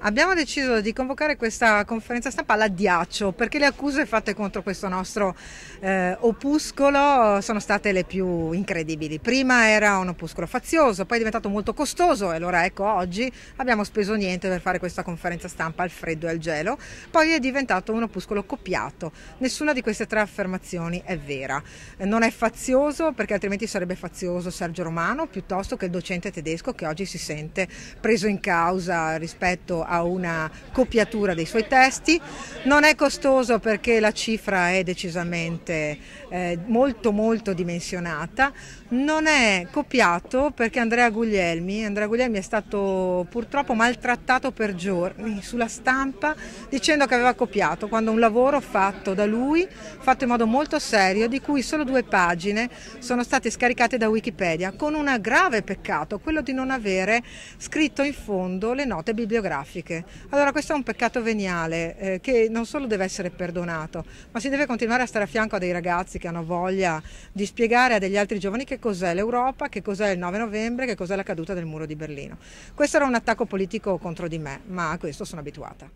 Abbiamo deciso di convocare questa conferenza stampa all'addiaccio perché le accuse fatte contro questo nostro opuscolo sono state le più incredibili. Prima era un opuscolo fazioso, poi è diventato molto costoso e allora ecco oggi abbiamo speso niente per fare questa conferenza stampa al freddo e al gelo. Poi è diventato un opuscolo copiato. Nessuna di queste tre affermazioni è vera. Non è fazioso perché altrimenti sarebbe fazioso Sergio Romano piuttosto che il docente tedesco che oggi si sente preso in causa rispetto a una copiatura dei suoi testi. Non è costoso perché la cifra è decisamente molto dimensionata. Non è copiato perché Andrea Guglielmi è stato purtroppo maltrattato per giorni sulla stampa dicendo che aveva copiato, quando un lavoro fatto da lui, fatto in modo molto serio, di cui solo 2 pagine sono state scaricate da Wikipedia, con un grave peccato, quello di non avere scritto in fondo le note bibliografiche. Allora questo è un peccato veniale che non solo deve essere perdonato, ma si deve continuare a stare a fianco a dei ragazzi che hanno voglia di spiegare a degli altri giovani che cos'è l'Europa, che cos'è il 9 novembre, che cos'è la caduta del muro di Berlino. Questo era un attacco politico contro di me, ma a questo sono abituata.